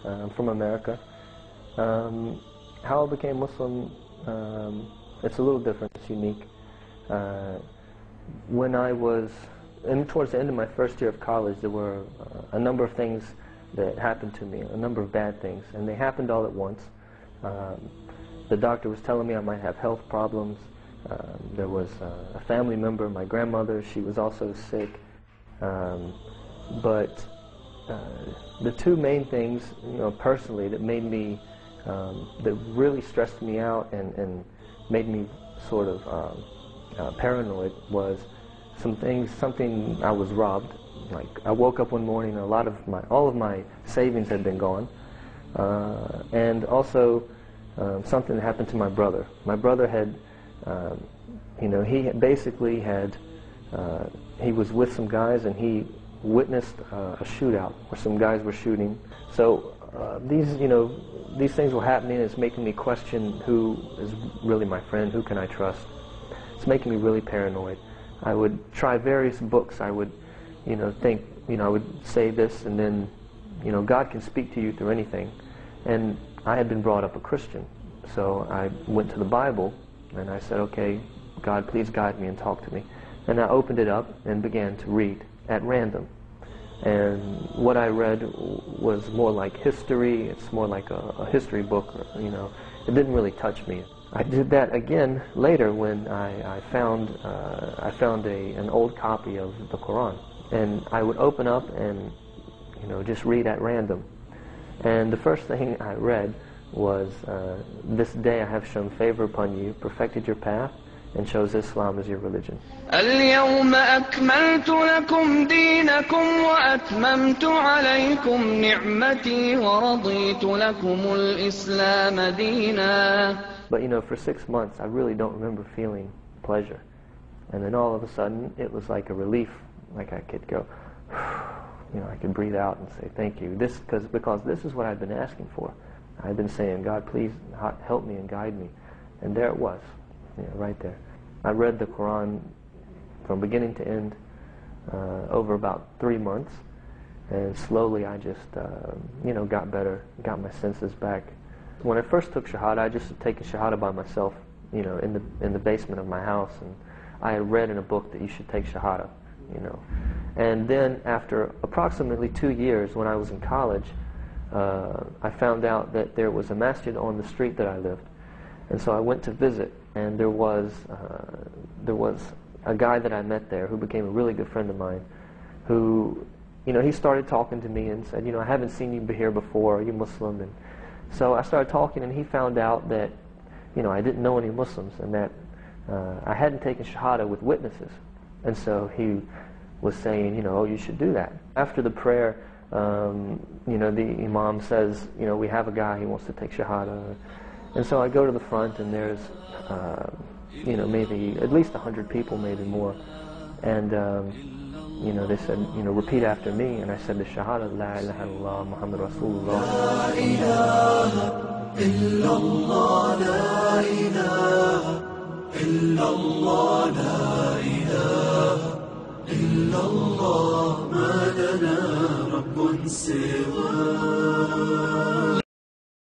I'm from America. How I became Muslim, it's a little different, it's unique. When I was, towards the end of my first year of college, there were a number of things that happened to me, a number of bad things, and they happened all at once. The doctor was telling me I might have health problems. There was a family member, my grandmother, she was also sick. But the two main things, personally, that made me, that really stressed me out and made me sort of paranoid was something I was robbed. Like, I woke up one morning and all of my savings had been gone. And also something that happened to my brother. My brother had, he was with some guys and he witnessed a shootout where some guys were shooting. So these things were happening, and it's making me question who is really my friend, who can I trust. It's making me really paranoid. I would try various books. I would, think, I would say this, and then, God can speak to you through anything. And I had been brought up a Christian, so I went to the Bible, and I said, okay, God, please guide me and talk to me. And I opened it up and began to read at random. And what I read was more like history. It's more like a history book, It didn't really touch me. I did that again later when I found an old copy of the Quran. And I would open up and, just read at random. And the first thing I read was, this day I have shown favor upon you, perfected your path, and chose Islam as your religion. اليوم أكملت لكم دينكم وأتممت عليكم نعمتي ورضيت لكم الإسلام دينا. But for 6 months I really don't remember feeling pleasure. And then all of a sudden it was like a relief, like I could go, I could breathe out and say thank you. Because this is what I've been asking for. I've been saying, God, please help me and guide me. And there it was, right there. I read the Quran from beginning to end over about 3 months, and slowly I just, got better, got my senses back. When I first took Shahada, I just had taken Shahada by myself, in the basement of my house, and I had read in a book that you should take Shahada, And then after approximately 2 years, when I was in college, I found out that there was a masjid on the street that I lived. And so I went to visit, and there was a guy that I met there who became a really good friend of mine, who, he started talking to me and said, I haven't seen you here before, are you Muslim? And so I started talking, and he found out that, I didn't know any Muslims, and that I hadn't taken Shahada with witnesses. And so he was saying, you should do that. After the prayer, the Imam says, we have a guy, he wants to take Shahada. And so I go to the front, and there's, maybe at least 100 people, maybe more. And, they said, repeat after me. And I said the Shahada, La ilaha illallah, Muhammad Rasulullah. La ilaha illallah, la ilaha illallah, la ilaha illallah, ma lana rabbun siwa.